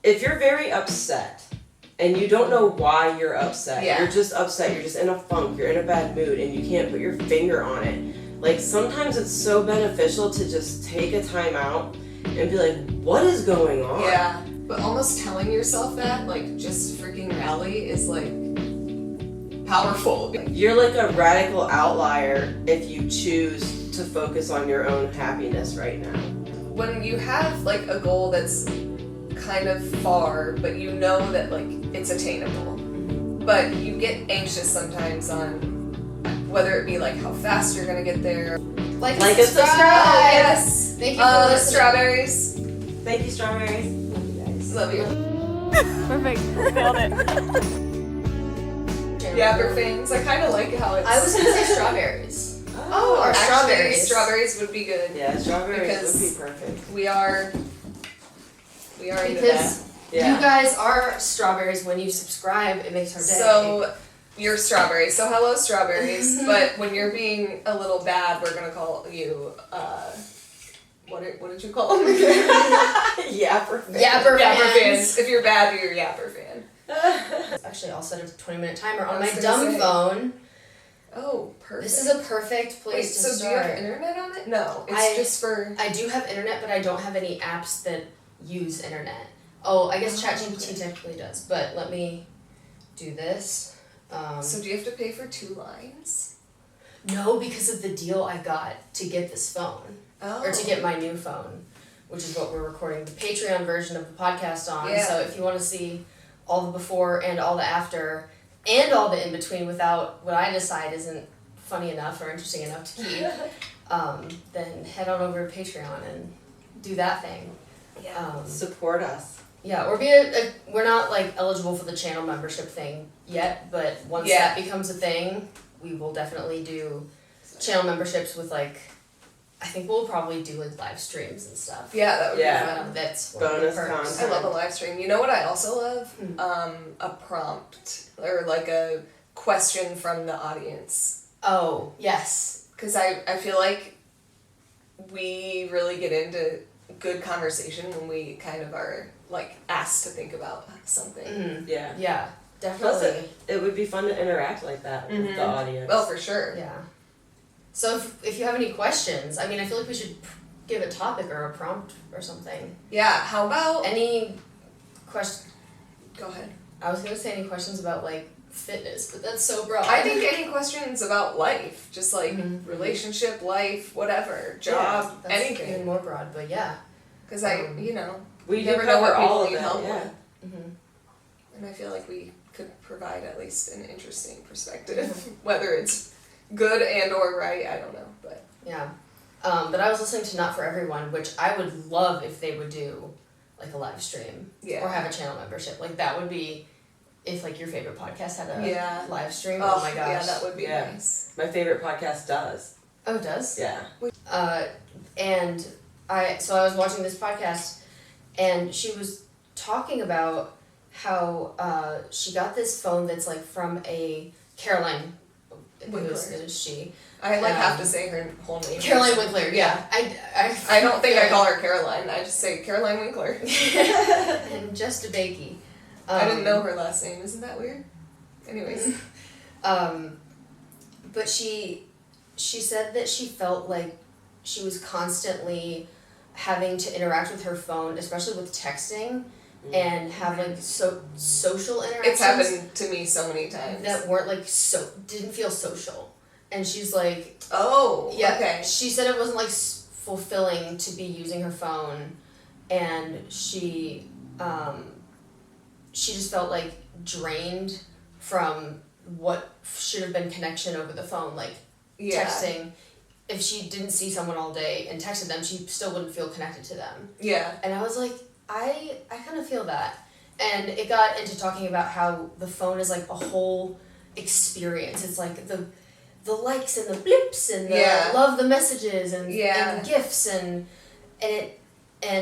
If you're very upset and you don't know why you're upset, Yeah. you're just upset, you're just in a funk, you're in a bad mood, and you can't put your finger on it. Like, sometimes it's so beneficial to just take a time out and be like, what is going on? Yeah, but almost telling yourself that, like, just freaking rally is, like, powerful. You're like a radical outlier if you choose to focus on your own happiness right now. When you have, like, a goal that's kind of far, but you know that, like, it's attainable, but you get anxious sometimes on whether it be, like, how fast you're gonna get there. Like a subscribe. Oh, yes. Thank you for listening. Strawberries. Thank you, strawberries. Love you guys. Love you. Perfect. Nailed it. Yapper things. I kind of like how it's... I was gonna say strawberries. Oh, or actually, strawberries. Strawberries would be good. Yeah, strawberries Because would be perfect. We are into Because that. Yeah. you guys are strawberries. When you subscribe, it makes our day. So, you're strawberries. So, hello, strawberries. But when you're being a little bad, we're gonna call you, what did you call them? Yapper fan. Yapper fans. If you're bad, you're a Yapper fan. Actually, I'll set a 20-minute timer on I my was gonna dumb say. phone. Oh, perfect. This is a perfect place Wait, to so start. do you have internet on it? No, it's just for... I do have internet, but I don't have any apps that use internet. Oh, I guess ChatGPT technically does, but let me do this. So do you have to pay for 2 lines? No, because of the deal I got to get this phone. Oh. Or to get my new phone, which is what we're recording the Patreon version of the podcast on. Yeah. So if you want to see all the before and all the after and all the in between without what I decide isn't funny enough or interesting enough to keep, then head on over to Patreon and do that thing. Yeah. Support us. Yeah, or we're not like eligible for the channel membership thing yet, but once that becomes a thing, we will definitely do channel memberships with like, I think we'll probably do like live streams and stuff. Yeah, that would be fun. That's bonus one of the perks. content. I love a live stream. You know what I also love? A prompt or like a question from the audience. Oh, yes. Because I feel like we really get into good conversation when we kind of are like asked to think about something. Mm-hmm. Yeah. Yeah, Plus, definitely. it would be fun to interact like that with the audience. Well, for sure. Yeah. So if you have any questions, I mean, I feel like we should give a topic or a prompt or something. Yeah, how about... Any question? Go ahead. I was going to say any questions about like fitness, but that's so broad. I think any questions about life, just like relationship, life, whatever, job, that's anything. even more broad, but yeah. Because we you do never know cover what people all of need it, help yeah. with. Mm-hmm. And I feel like we could provide at least an interesting perspective, whether it's good and or right, I don't know, but... Yeah. But I was listening to Not For Everyone, which I would love if they would do like a live stream. Yeah. Or have a channel membership. Like that would be, if like your favorite podcast had a live stream, Oh, oh my gosh. yeah, that would be nice. My favorite podcast does. Oh, it does? Yeah. And I was watching this podcast and she was talking about how she got this phone that's like from a Caroline Winkler. Who's she? I have to say her whole name. Caroline Winkler, yeah. I don't think I call her Caroline, I just say Caroline Winkler. And just a bakey. I didn't know her last name, isn't that weird? Anyways. But she said that she felt like she was constantly having to interact with her phone, especially with texting, and have like social interactions. It's happened to me so many times. That weren't like didn't feel social. And she's like, oh, yeah. Okay. She said it wasn't like fulfilling to be using her phone, and she just felt like drained from what should have been connection over the phone, like texting. If she didn't see someone all day and texted them, she still wouldn't feel connected to them. Yeah. And I was like, I kind of feel that. And it got into talking about how the phone is like a whole experience. It's like the likes and the blips and the love the messages and gifts and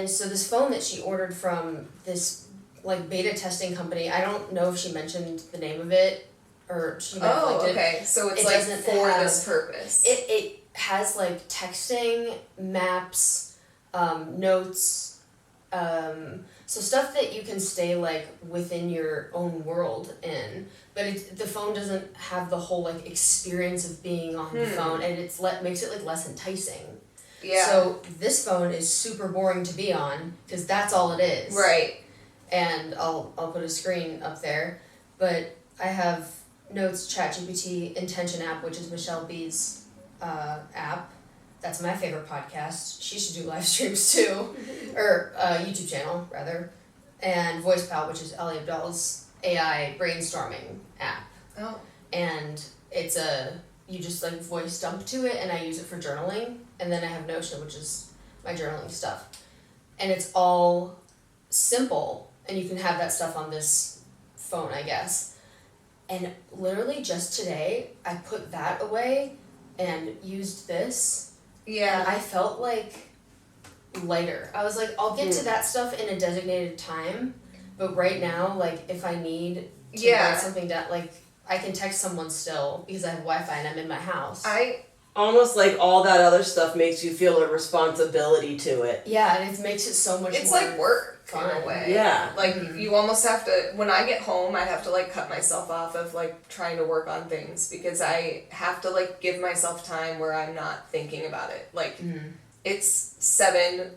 so this phone that she ordered from this like beta testing company, I don't know if she mentioned the name of it or she might have liked it. So it's like for this purpose. It has like texting, maps, notes, So stuff that you can stay like within your own world in, but the phone doesn't have the whole like experience of being on the phone, and makes it like less enticing. Yeah. So this phone is super boring to be on because that's all it is. Right. And I'll put a screen up there, but I have Notes, ChatGPT, Intention app, which is Michelle B's app. That's my favorite podcast. She should do live streams too, or YouTube channel rather, and VoicePal, which is Ali Abdal's AI brainstorming app. Oh. And it's you just like voice dump to it, and I use it for journaling. And then I have Notion, which is my journaling stuff, and it's all simple, and you can have that stuff on this phone, I guess. And literally just today, I put that away and used this. Yeah. And I felt like lighter. I was like, I'll get to that stuff in a designated time, but right now, like, if I need to write something down, like, I can text someone still because I have Wi-Fi and I'm in my house. Almost like all that other stuff makes you feel a responsibility to it. Yeah, and it makes it so much it's more like work fun. in a way. Yeah. Like, you almost have to, when I get home, I have to, like, cut myself off of, like, trying to work on things because I have to, like, give myself time where I'm not thinking about it. Like, it's 7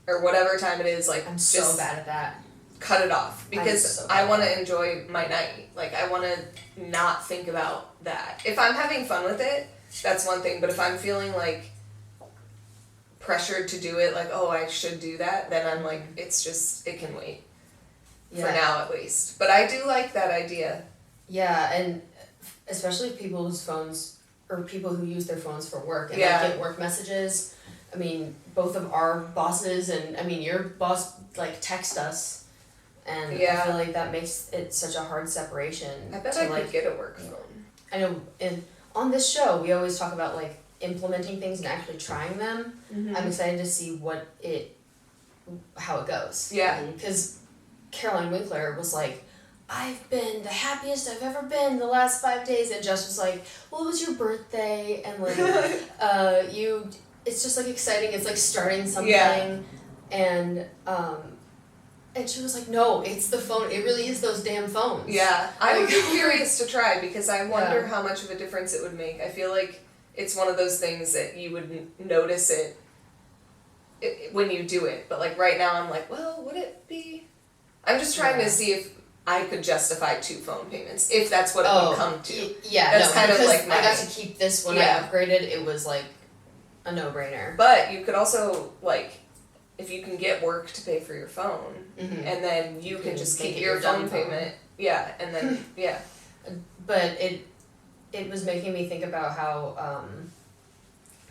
or whatever time it is, like, I'm just so bad at that. cut it off because so I bad want at to enjoy my night. Like, I want to not think about that. If I'm having fun with it, that's one thing, but if I'm feeling, like, pressured to do it, like, oh, I should do that, then I'm like, it's just, it can wait. Yeah. For now, at least. But I do like that idea. Yeah, and especially people whose phones, or people who use their phones for work and Yeah. like, get work messages. I mean, both of our bosses and, I mean, your boss, like, text us. And I feel like that makes it such a hard separation. I bet to, I like, could get a work phone. I know, and on this show, we always talk about, like, implementing things and actually trying them. I'm excited to see how it goes. Yeah. Because Caroline Winkler was like, I've been the happiest I've ever been the last 5 days, and Jess was like, well, it was your birthday, and like, it's just like exciting, it's like starting something, and she was like, no, it's the phone, it really is those damn phones. Yeah, I would be curious to try because I wonder how much of a difference it would make. I feel like it's one of those things that you would notice it when you do it, but like right now I'm like, well, would it be? I'm just trying to see if I could justify 2 phone payments, if that's what it would come to. That's kind of like I got to keep this when I upgraded, it was like a no-brainer. But you could also, like, if you can get work to pay for your phone, and then you can just keep your phone payment. Yeah, and then, But it was making me think about how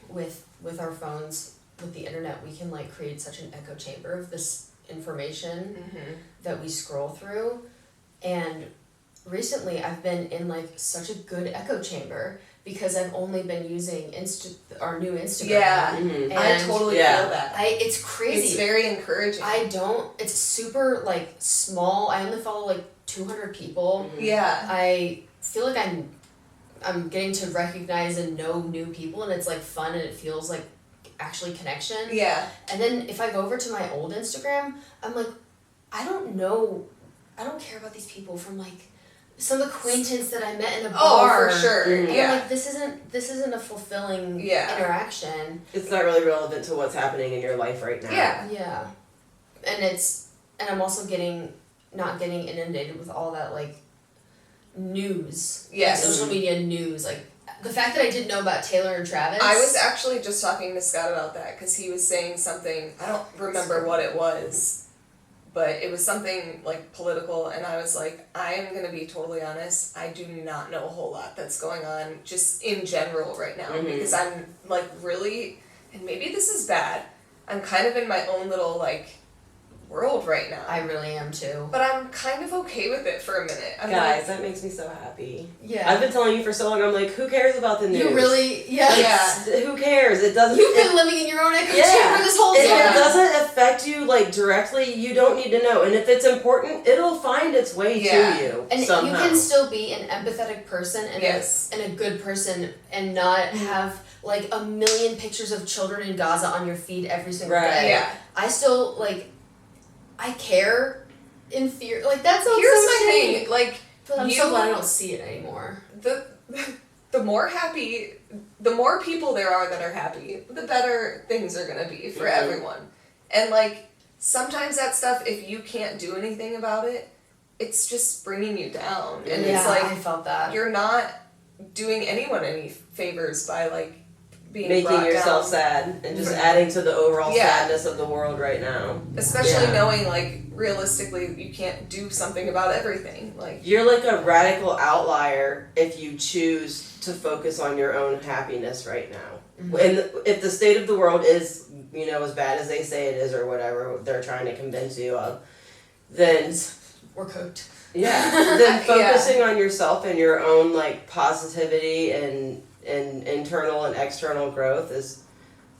with our phones, with the internet, we can like create such an echo chamber of this information that we scroll through. And recently I've been in like such a good echo chamber because I've only been using our new Instagram. Yeah, and I totally feel that. It's crazy. It's very encouraging. It's super like small. I only follow like 200 people. Yeah. I feel like I'm getting to recognize and know new people, and it's like fun, and it feels like actually connection. Yeah. And then if I go over to my old Instagram, I'm like, I don't care about these people from like some acquaintance that I met in a bar. Oh, for sure. And Yeah. I'm like, this isn't a fulfilling interaction. It's not really relevant to what's happening in your life right now. Yeah. Yeah. And I'm also not getting inundated with all that like news. Yes. Like, social media news, like the fact that I didn't know about Taylor and Travis. I was actually just talking to Scott about that because he was saying something, I don't remember what it was, but it was something like political, and I was like, I am going to be totally honest, I do not know a whole lot that's going on just in general right now because I'm like really, and maybe this is bad, I'm kind of in my own little like world right now. I really am too. But I'm kind of okay with it for a minute. I'm Guys, like, that makes me so happy. Yeah. I've been telling you for so long, I'm like, who cares about the news? You really, yeah. Who cares? It doesn't. You've been living in your own echo chamber this whole If time. it doesn't affect you like directly, you don't need to know. And if it's important, it'll find its way to you And somehow. you can still be an empathetic person and a good person and not have like a million pictures of children in Gaza on your feed every single day. Yeah. I still like I care in theory. Like, that sounds Here's so my shitty. thing, like, But I'm you- so glad I don't see it anymore. the more happy, the more people there are that are happy, the better things are gonna be for everyone. And like, sometimes that stuff, if you can't do anything about it, it's just bringing you down. And yeah, it's like, I felt that. you're not doing anyone any favors by like being Making brought yourself down. sad and just adding to the overall Yeah. sadness of the world right now. Especially Yeah. knowing like realistically you can't do something about everything. Like, You're like a radical outlier if you choose to focus on your own happiness right now. Mm-hmm. And if the state of the world is, as bad as they say it is or whatever they're trying to convince you of, then We're cooked. yeah, then focusing on yourself and your own like positivity and internal and external growth is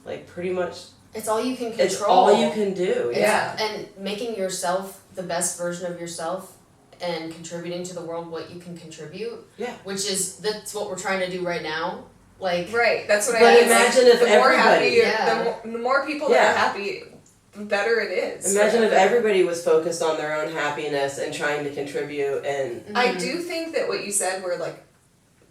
like pretty much It's all you can control. it's all you can do. Yeah. And making yourself the best version of yourself and contributing to the world what you can contribute. Yeah. That's what we're trying to do right now. Like, right, that's what But I mean. imagine like, if the more everybody- happy, the more people that are happy, the better it is. Imagine if everybody was focused on their own happiness and trying to contribute and I do think that what you said were like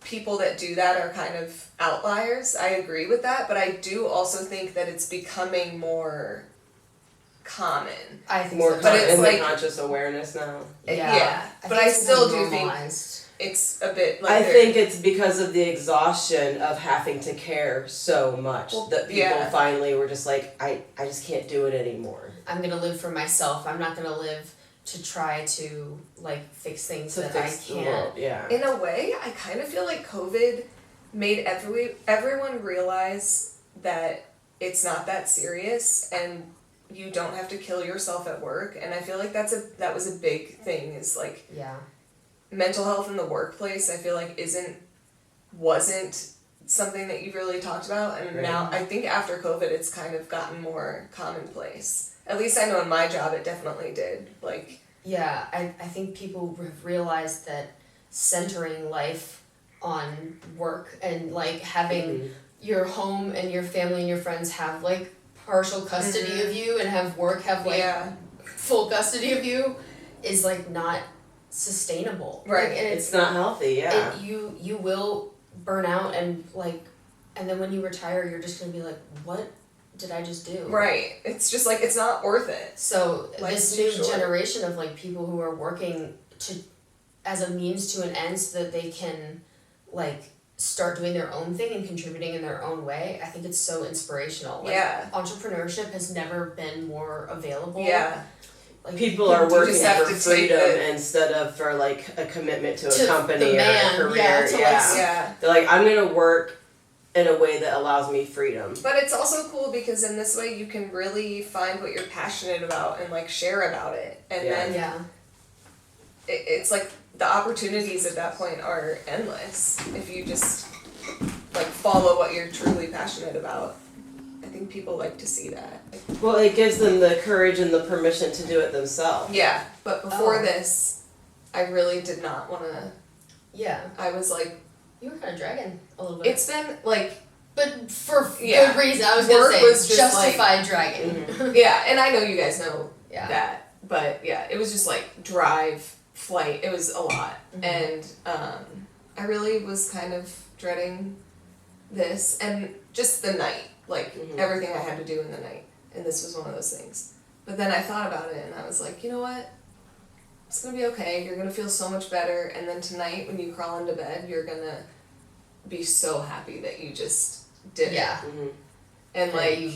people that do that are kind of outliers. I agree with that, but I do also think that it's becoming more common. I think more so. But it's in like- the conscious awareness now. Yeah, but think I it's still more do think normalized. it's a bit like I they're- think it's because of the exhaustion of having to care so much Well, that people yeah. finally were just like, I just can't do it anymore. I'm gonna live for myself. I'm not gonna live to try to like fix things To that fix I the can't. world, yeah. in a way, I kind of feel like COVID made everyone realize that it's not that serious and you don't have to kill yourself at work. And I feel like that was a big thing, is like Yeah. mental health in the workplace. I feel like wasn't something that you really talked about, and Right. now I think after COVID it's kind of gotten more commonplace. At least I know in my job it definitely did. Like, Yeah, I think people have realized that centering life on work and like having your home and your family and your friends have like partial custody of you and have work have like yeah, full custody of you is like not sustainable. Right. Like, and It's not healthy, yeah. you will burn out and like, and then when you retire you're just gonna be like, what did I just do? right. It's just like, it's not worth it. So Life's this too new short. generation of like people who are working to as a means to an end so that they can like start doing their own thing and contributing in their own way, I think it's so inspirational. Like, Yeah. entrepreneurship has never been more available. Yeah. Like, People are you working just have for to take freedom the- instead of for like a commitment to To a company the or man, a career. yeah, to, like, Yeah. They're like, I'm gonna work in a way that allows me freedom. But it's also cool because in this way you can really find what you're passionate about and like share about it. And Yeah. then Yeah. it's like the opportunities at that point are endless if you just like follow what you're truly passionate about. I think people like to see that. Well, it gives them the courage and the permission to do it themselves. Yeah, but before Oh. this, I really did not want to. Yeah. I was like, You were kind of dragging a little bit. it's been like, but for Yeah. good reason. I was gonna Work say was just, justified dragging. yeah, and I know you guys know Yeah. that, but yeah, it was just like drive, flight. It was a lot, and I really was kind of dreading this and just the night, like everything I had to do in the night, and this was one of those things. But then I thought about it, and I was like, you know what? It's gonna be okay. You're gonna feel so much better, and then tonight when you crawl into bed, you're gonna be so happy that you just did it. Yeah. Mm-hmm. And like,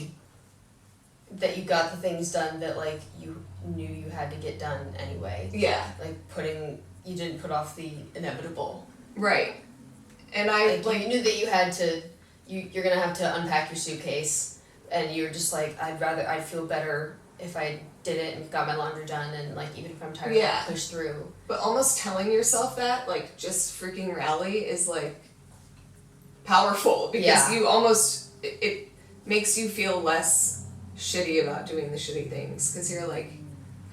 that you got the things done that like you knew you had to get done anyway. yeah, Like you didn't put off the inevitable. right. And I Like you knew that you had to you're gonna have to unpack your suitcase and you're just like I'd feel better if I did it and got my laundry done and like even if I'm tired Yeah. I'll push through. But almost telling yourself that, like, just freaking rally is, like, powerful. Because Yeah. you almost, it makes you feel less shitty about doing the shitty things. Because you're like,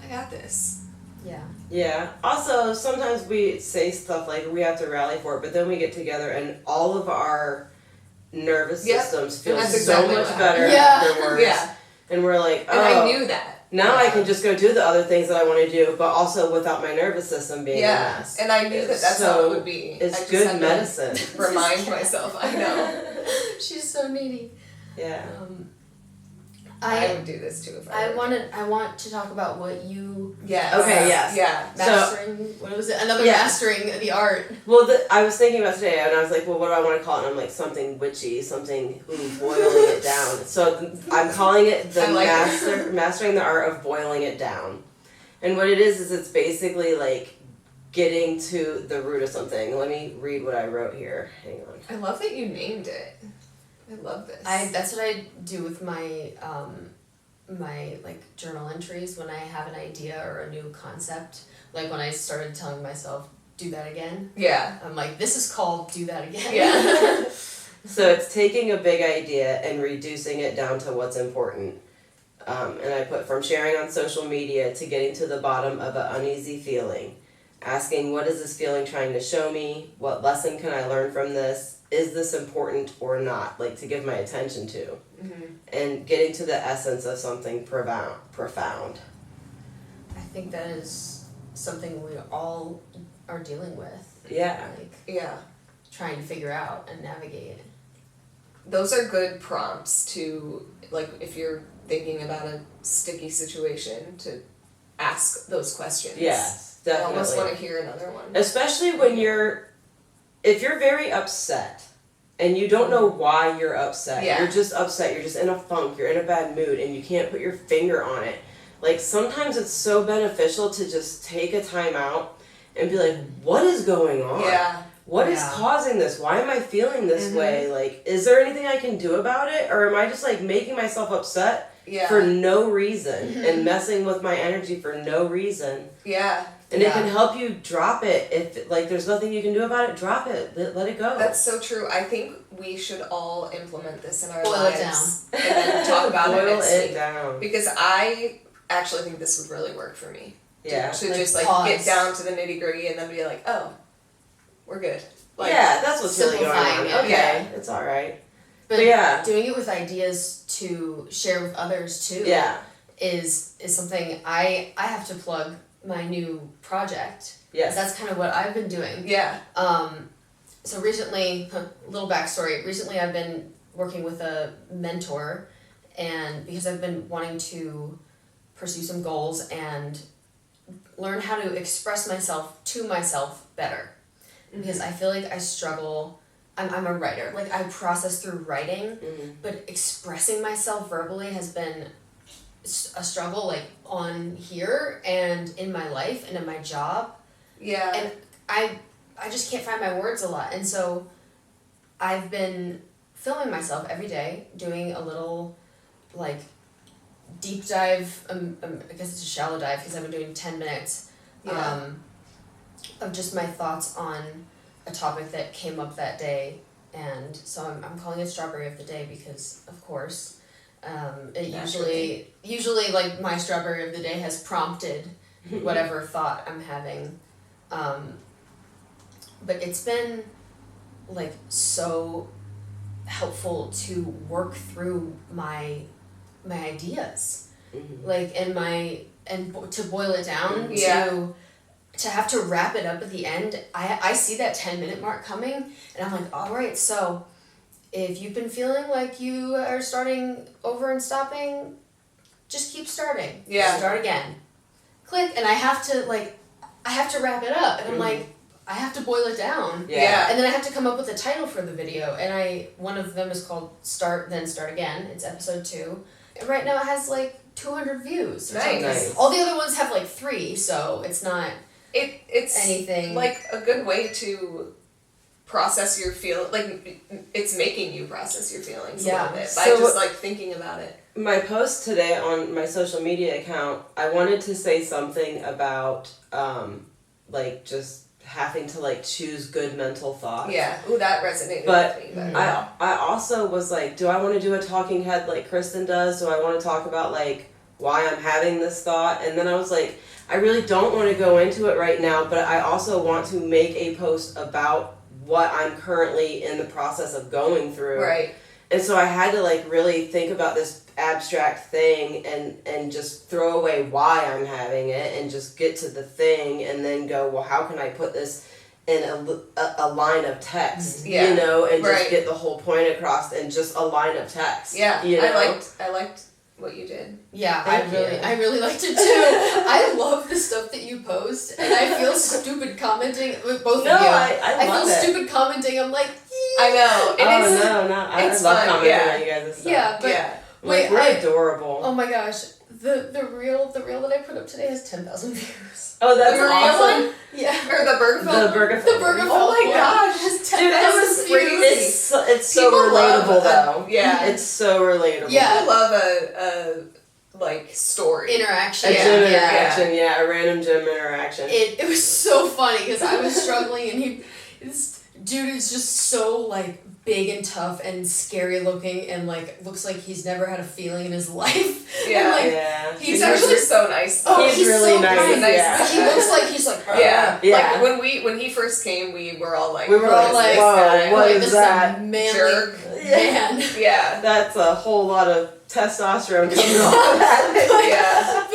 I got this. Yeah. Yeah. Also, sometimes we say stuff like we have to rally for it, but then we get together and all of our nervous Yep. systems feel And so that's exactly much what better happened. Yeah. afterwards. Yeah. And we're like, oh. And I knew that. Now I can just go do the other things that I want to do, but also without my nervous system being a mess. And I knew that's how it would be. It's I just good had medicine. to remind myself. I know. She's so needy. Yeah. I would do this too if I were. I want to talk about what you Yes. Okay, yes. Yeah. mastering. What was it? Another Yeah. mastering the art. Well, I was thinking about today, and I was like, well, what do I want to call it? And I'm like, something witchy, something boiling it down. So I'm calling it the mastering the art of boiling it down. And what it is it's basically like getting to the root of something. Let me read what I wrote here. Hang on. I love that you named it. I love this. That's what I do with my my like journal entries when I have an idea or a new concept. Like when I started telling myself, do that again. Yeah. I'm like, this is called do that again. Yeah. So it's taking a big idea and reducing it down to what's important. And I put from sharing on social media to getting to the bottom of an uneasy feeling. Asking, what is this feeling trying to show me? What lesson can I learn from this? Is this important or not? Like to give my attention to. Mm-hmm. And getting to the essence of something profound. I think that is something we all are dealing with. Yeah. Like Yeah. trying to figure out and navigate. Those are good prompts to, like, if you're thinking about a sticky situation, to ask those questions. Yes, definitely. I almost want to hear another one. Especially when if you're very upset and you don't know why you're upset, Yeah. you're just upset, you're just in a funk, you're in a bad mood, and you can't put your finger on it. Like, sometimes it's so beneficial to just take a time out and be like, what is going on? Yeah. What is causing this? Why am I feeling this way? Like, is there anything I can do about it? Or am I just, like, making myself upset for no reason and messing with my energy for no reason? Yeah. And it can help you drop it. If, like, there's nothing you can do about it, drop it. Let it go. That's so true. I think we should all implement this in our Boil it lives. And then talk about Boil it it down. Because I actually think this would really work for me. Yeah. To Like, just, like, pause. get down to the nitty gritty and then be like, oh, we're good. Like, yeah, that's what's really going on. simplifying it. Okay, Yeah. it's all right. But yeah. doing it with ideas to share with others too Yeah. is something I have to plug my new project. Yes. That's kind of what I've been doing. Yeah. So recently, little backstory, recently I've been working with a mentor, and because I've been wanting to pursue some goals and learn how to express myself to myself better. Because I feel like I struggle, I'm a writer, like I process through writing, but expressing myself verbally has been a struggle, like on here and in my life and in my job. Yeah. And I just can't find my words a lot. And so I've been filming myself every day, doing a little like deep dive, I guess it's a shallow dive because I've been doing 10 minutes of just my thoughts on a topic that came up that day. And so I'm calling it Strawberry of the Day because, of course, it usually like my Strawberry of the Day has prompted whatever thought I'm having. But it's been like so helpful to work through my ideas, like to boil it down to have to wrap it up at the end. I see that 10-minute mark coming, and I'm like, all right, so if you've been feeling like you are starting over and stopping, just keep starting. Yeah. Start again. Click, and I have to wrap it up, and I'm like, I have to boil it down. Yeah. And then I have to come up with a title for the video, and one of them is called Start Then Start Again. It's episode 2. And right now it has like 200 views. Or something. Nice. All the other ones have like 3, so it's not it's anything. like a good way to process your like it's making you process your feelings a little bit by just like thinking about it. My post today on my social media account, I wanted to say something about like just having to like choose good mental thoughts. Yeah. Ooh, that resonated But with me. I also was like, do I want to do a talking head like Kristen does? Do I want to talk about like why I'm having this thought? And then I was like, I really don't want to go into it right now, but I also want to make a post about what I'm currently in the process of going through. Right. And so I had to like really think about this abstract thing and just throw away why I'm having it and just get to the thing and then go, well, how can I put this in a line of text, Yeah. you know, and just Right. get the whole point across in just a line of text. Yeah, you know? I liked what you did. Yeah, Thank you. I really liked it too. I love the stuff that you post, and I feel stupid commenting with both No, of you. I feel love it. stupid commenting. I'm like, I know. It is. No, I it's love fun, commenting yeah. on you guys' stuff. yeah, but Yeah. Like, wait, we're adorable. oh my gosh, the reel that I put up today has 10,000 views. Oh, that's The real awesome. one? Yeah, Or the Bergfeld. The Bergefell. the Bergefell. Oh my one gosh. has Dude, it 10,000 was views. it's so People love relatable a- though. yeah. It's so relatable. Yeah. I love a like story. Interaction. A gym yeah. interaction, yeah, a random gym interaction. It was so funny because I was struggling and this dude is just so like big and tough and scary looking and like looks like he's never had a feeling in his life. Yeah. And, like, yeah. He's actually so nice. Oh, He's he's really so nice, nice. yeah. He looks like he's like Yeah. Yeah. Like when he first came, we were all like, We were all "Who is like, this whoa, guy?" what like, is this that? a manly Jerk. man. Yeah. That's a whole lot of testosterone coming off of that. Yeah.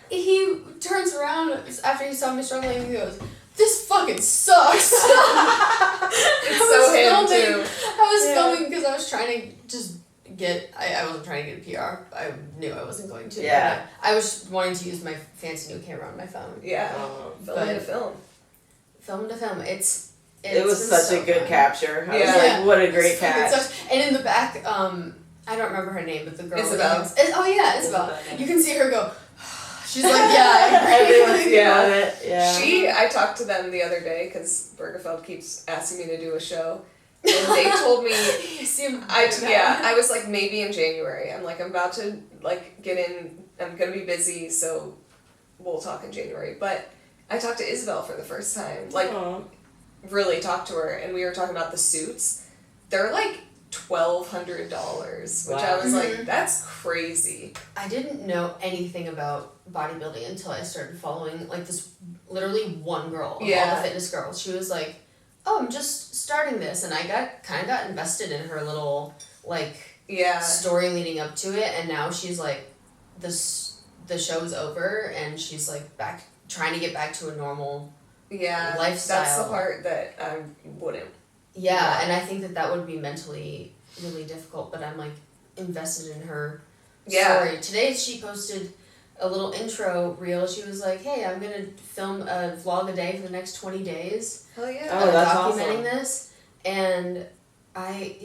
But he turns around after he saw me struggling and he goes, "This fucking sucks." It's so him too. I was Yeah. filming because I was trying to just get. I wasn't trying to get a PR. I knew I wasn't going to. Yeah. But I was wanting to use my fancy new camera on my phone. Yeah. Film But- to film. Film to film. It's It was been such so a good fun. capture. I was Yeah. like, what a great It's fucking catch. sucks. And in the back, I don't remember her name, but the girl. Isabel. Oh yeah, Isabel. Isabel. You can see her go. She's like, yeah, I agree. Everyone's feeling it. Yeah. I talked to them the other day because Bergefeld keeps asking me to do a show, and they told me You see him. I was like maybe in January. I'm like I'm about to like get in. I'm gonna be busy, so we'll talk in January. But I talked to Isabel for the first time, like Aw. really talked to her, and we were talking about the suits. They're like $1,200, which I Wow. was Mhm. like, that's crazy. I didn't know anything about bodybuilding until I started following like this literally one girl of all Yeah. the fitness girls. She was like, "Oh, I'm just starting this," and I got invested in her little like Yeah. story leading up to it, and now she's like, the show's over, and she's like back trying to get back to a normal Yeah. lifestyle. That's the part that I wouldn't. Yeah, and I think that would be mentally really difficult, but I'm like invested in her Yeah. story. Today she posted a little intro reel. She was like, "Hey, I'm gonna film a vlog a day for the next 20 days. Hell yeah. Oh, that's documenting awesome. this." And I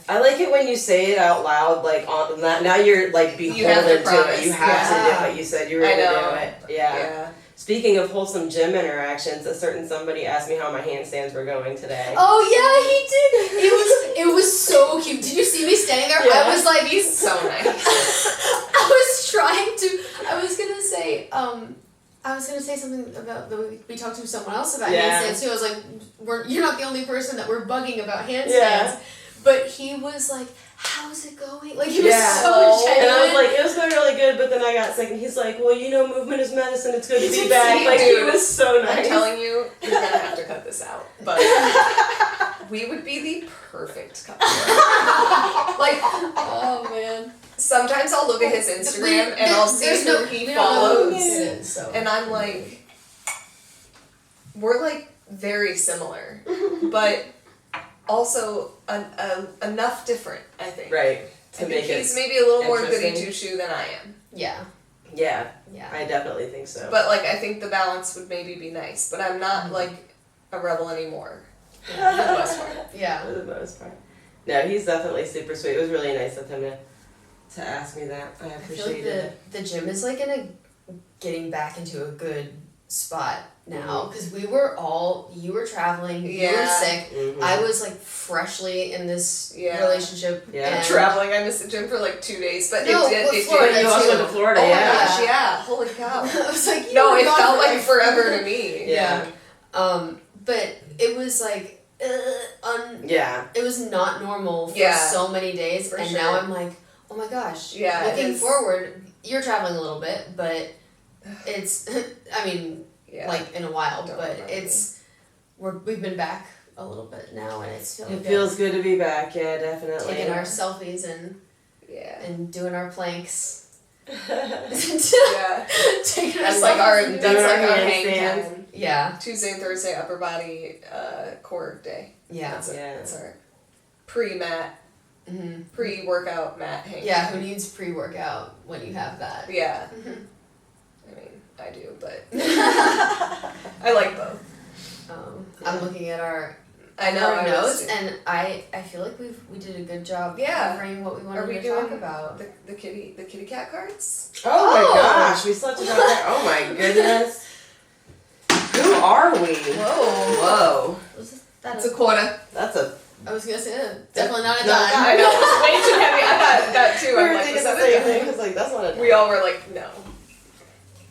I like it when you say it out loud, like on that. Now you're like have beholden to to promise. it. You have to Yeah. do it. You said you were I gonna know. do it. Yeah. Yeah. Speaking of wholesome gym interactions, a certain somebody asked me how my handstands were going today. Oh yeah, he did. It was so cute. Did you see me standing there? Yeah. I was like, He's so nice. I was gonna say something about we talked to someone else about Yeah. handstands too. I was like, you're not the only person that we're bugging about handstands. Yeah. But he was like, "How's it going?" Like he was Yeah. so genuine. And I was like, it was going really good, but then I got sick, and he's like, well, you know, movement is medicine. It's good to be back. Like, he Dude, was so nice. I'm telling you, you're gonna have to cut this out. But we would be the perfect couple. Like, Oh man. sometimes I'll look at his Instagram and I'll see There's who he we don't know who follows, it is, so. and I'm like, we're like very similar, but also enough different, I think. Right. I To think make he's it. maybe a little more goody interesting. two-shoe than I am. Yeah. Yeah, Yeah. I definitely think so. But like, I think the balance would maybe be nice, but I'm not like a rebel anymore. For the most part. Yeah. For the most part. No, he's definitely super sweet. It was really nice of him to ask me that. I I feel like appreciated it. the gym is like in a getting back into a good spot now because you were traveling, you were Yeah. sick. Mhm. I was like freshly in this Yeah. relationship. Yeah. and Traveling, I missed the gym for like 2 days, but No, it did. with It Florida did. You also went to too. Florida, Oh my yeah. gosh, yeah! Holy cow! I was like, No, were it gone felt for, like forever to me. Yeah. But it was like Yeah. it was not normal for Yeah. so many days, For and sure. now I'm like, oh my gosh. Yeah, it Looking is. forward, you're traveling a little bit, but it's. I mean, Yeah. like in a while, Don't but remind we've been back a little bit now, and it's feeling It good. feels good to be back. Yeah, definitely. Taking our selfies Yeah. and doing our planks. Yeah. Taking That's our like our selfies. that's like our handstands. hang time. Yeah. Tuesday and Thursday upper body core day. Yeah. That's our pre-mat, Mm-hmm. pre-workout mat hang. Yeah. time. Who needs pre-workout when you have that? Yeah. Mm-hmm. I mean, I do, but I like both. I'm looking at our I know. our I notes, was- and I feel like we did a good job Yeah. covering what we Are wanted we to doing talk about. the kitty cat cards? Oh my Oh. gosh, we slept about that. Oh my goodness. Who are we? Whoa. Whoa. That's a quarter. That's a. I was gonna say definitely not a No, dime. I know, it was way too heavy. I thought that too. We I'm were like, thinking was the that a same dime? thing. I was like, that's not a. We all were like, no.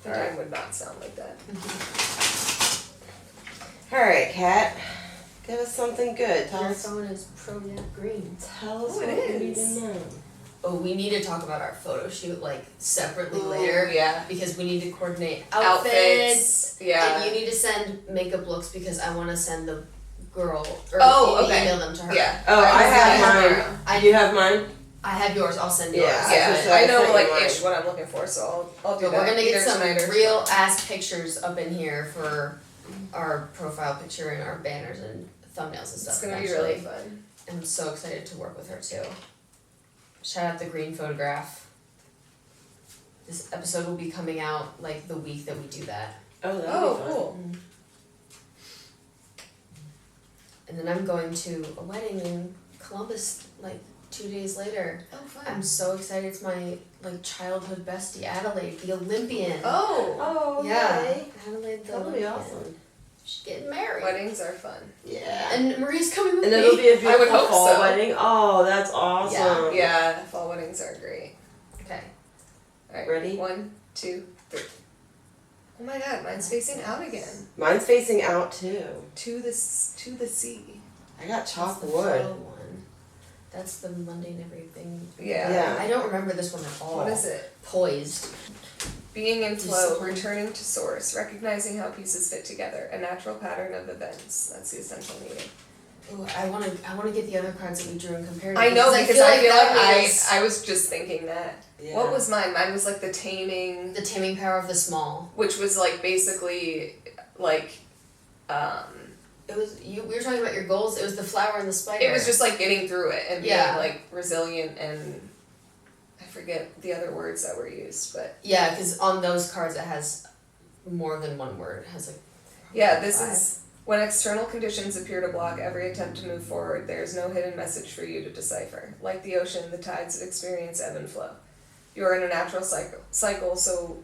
The Alright. dime would not sound like that. All right, Kat. Give us something good. Tell Your us. phone is Pronet green. Tell us Oh, what it we need is. to know. Oh, we need to talk about our photo shoot like separately Ooh, later yeah. because we need to coordinate Outfits. outfits. Yeah. And you need to send makeup looks because I want to send the girl or Oh, maybe okay. email them to her. Yeah. Oh, I have Yeah. mine. You have mine? I have yours. I'll send yours. Yeah. Yeah, So I I know sent like you mine. ish what I'm looking for, so I'll do But that. we're gonna either get some tonight or real tomorrow. ass pictures up in here for our profile picture and our banners and thumbnails and stuff. It's gonna be actually. really fun. I'm so excited to work with her too. Shout out the green photograph. This episode will be coming out like the week that we do that. Oh, that'll Oh, be fun. cool. And then I'm going to a wedding in Columbus like 2 days later. Oh, fun. I'm so excited. It's my like childhood bestie, Adelaide, the Olympian. Oh, Oh, yeah. yay. Adelaide the That'll be Olympian. awesome. She's getting married. weddings are fun. Yeah. And Maria's coming with And me. it'll be a I would beautiful hope fall so. wedding. Oh, that's awesome. Yeah, fall weddings are great. Okay. Alright, Ready? 1, 2, 3. Oh my god, mine's facing out again. Mine's facing out too. To the sea. I got That's chalk the wood. photo one. That's the Monday and everything. Yeah. Yeah. I don't remember this one at all. What is it? Poised. Being in flow, Discipline. returning to source, recognizing how pieces fit together, a natural pattern of events. That's the essential meaning. Ooh, I wanna get the other cards that we drew and compare. I know because feel I feel like that is I was just thinking that. Yeah. What was mine? Mine was like the taming, the taming power of the small. which was like basically like It was we were talking about your goals. It was the flower and the spider. it was just like getting through it and being Yeah. like resilient and I forget the other words that were used, but yeah, because on those cards it has more than one word. It has like yeah, this 5. is when external conditions appear to block every attempt to move forward, there is no hidden message for you to decipher. Like the ocean, the tides of experience ebb and flow. You are in a natural cycle, so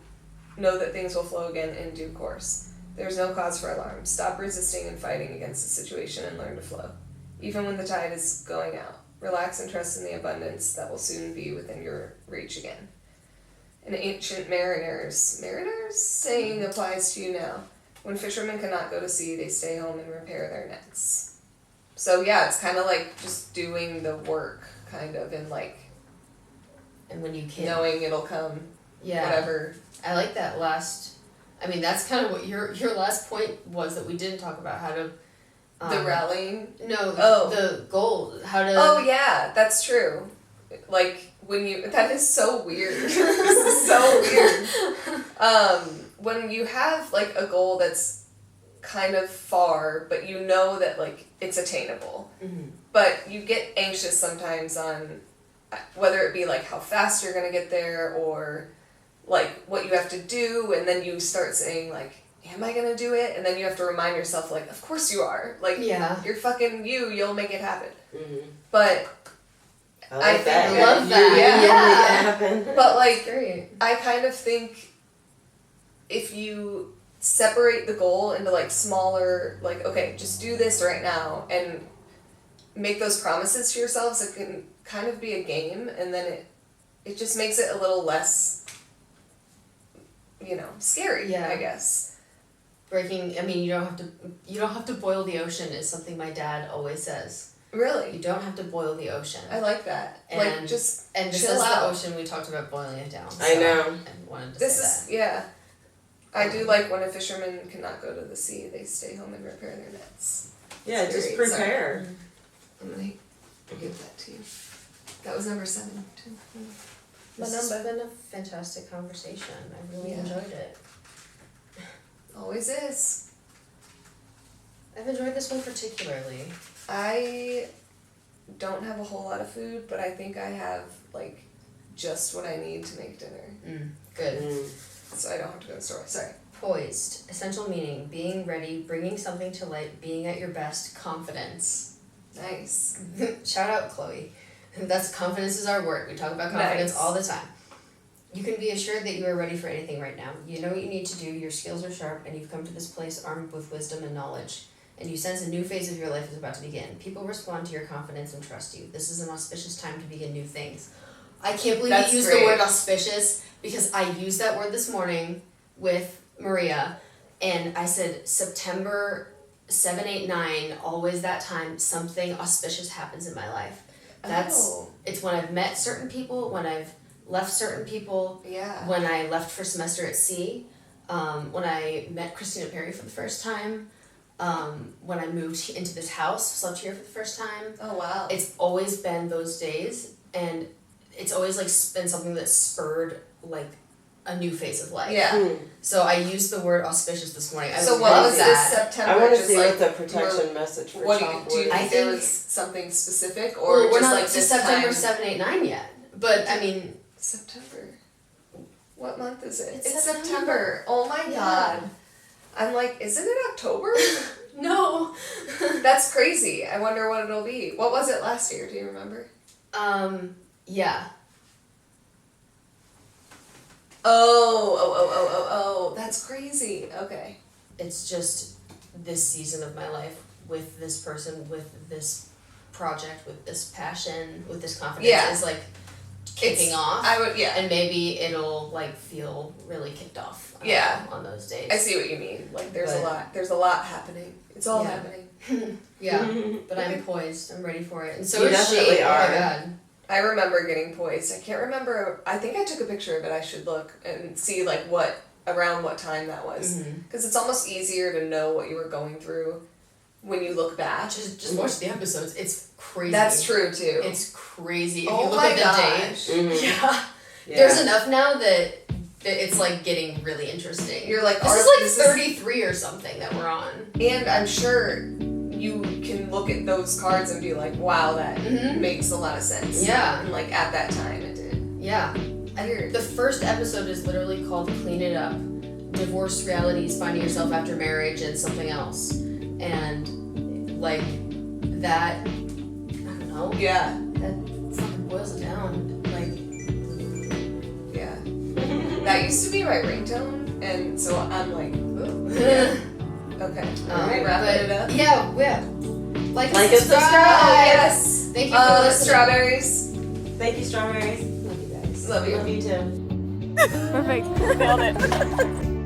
know that things will flow again in due course. There's no cause for alarm. Stop resisting and fighting against the situation and learn to flow. Even when the tide is going out, relax and trust in the abundance that will soon be within your reach again. An ancient mariners saying applies to you now. When fishermen cannot go to sea, they stay home and repair their nets. So yeah, it's kind of like just doing the work, kind of, and like and when you can knowing it'll come, yeah. whatever. I like that last. I mean, that's kind of what your last point was that we didn't talk about how to. The rallying. No. Oh. The goal. How to. Oh yeah, that's true. Like when you, that is so weird. This is so weird. When you have like a goal that's kind of far, but you know that like it's attainable, Mhm. but you get anxious sometimes on whether it be like how fast you're gonna get there or like what you have to do, and then you start saying like, am I gonna do it? And then you have to remind yourself like, of course you are. Like Yeah. you're fucking you'll make it happen. Mm-hmm. But I think I love that. Yeah. Yeah. Happen. but like Great. I kind of think if you separate the goal into like smaller, like, okay, just do this right now and make those promises to yourselves, it can kind of be a game, and then it just makes it a little less, scary, Yeah. I guess. Breaking. I mean, you don't have to boil the ocean is something my dad always says. You Really? don't have to boil the ocean. I like that. And- like, just, And this chill is the out. ocean. We talked about boiling it down. I know. And wanted to This say is, yeah. I do like when a fisherman cannot go to the sea, they stay home and repair their nets. Yeah, It's just very- prepare. I'm gonna give that to you. That was number 7 too. This has been a fantastic conversation. I really Yeah. enjoyed it. Always is. I've enjoyed this one particularly. I don't have a whole lot of food, but I think I have like just what I need to make dinner. Good. So I don't have to go to the store. Sorry. Poised. Essential meaning. Being ready, bringing something to light, being at your best, confidence. Nice. Shout out Chloe. That's confidence is our word. We talk about confidence Nice. all the time. You can be assured that you are ready for anything right now. You know what you need to do, your skills are sharp, and you've come to this place armed with wisdom and knowledge. And you sense a new phase of your life is about to begin. People respond to your confidence and trust you. This is an auspicious time to begin new things. I can't believe That's you used great. the word auspicious because I used that word this morning with Maria, and I said September 7, 8, 9, always that time, something auspicious happens in my life. It's when I've met certain people, when I've left certain people, Yeah. when I left for semester at sea, when I met Christina Perry for the first time, when I moved into this house, slept here for the first time. Oh wow. It's always been those days, and it's always like been something that spurred like a new phase of life. Yeah. So I used the word auspicious this morning. I So what love was that. this September? I want to just see like what the protection message for what chalkboard do you I think there think- was something specific or Well, we're just not like to this September time? 7, 8, 9 yet. But I mean, September. What month is it? It's September. September. Oh my Yeah. god. I'm like, isn't it October? no. That's crazy. I wonder what it'll be. What was it last year? Do you remember? Yeah. Oh. That's crazy. Okay. It's just this season of my life with this person, with this project, with this passion, with this confidence Yeah. is like kicking off. I would, yeah. And maybe it'll like feel really kicked off. Yeah. On those days. I see what you mean. Like there's But- a lot happening. It's all Yeah. happening. Yeah. But I'm poised. I'm ready for it. And so You is definitely she. are. Oh my god. I remember getting poised. I can't remember. I think I took a picture of it. I should look and see like around what time that was. Because it's almost easier to know what you were going through when you look back. Just watch the episodes. It's crazy. That's true too. It's crazy. If Oh you look my at the gosh. date. Yeah. Yeah. There's enough now that it's like getting really interesting. You're like, This is like 33 or something that we're on. And I'm sure you can look at those cards and be like, wow, that makes a lot of sense. Yeah. And like at that time it did. Yeah. Weird. The first episode is literally called Clean It Up. Divorce realities, finding yourself after marriage, and something else. And like that, I don't know. Yeah. That fucking boils it down. Like, Yeah. That used to be my ringtone, and so I'm like, yeah. okay. Are we wrapping it up? Yeah. Like Like and and subscribe. Oh, yes. Thank you for listening. Strawberries. Thank you, strawberries. Love you guys. Love you. Love you too. Perfect. Nailed it.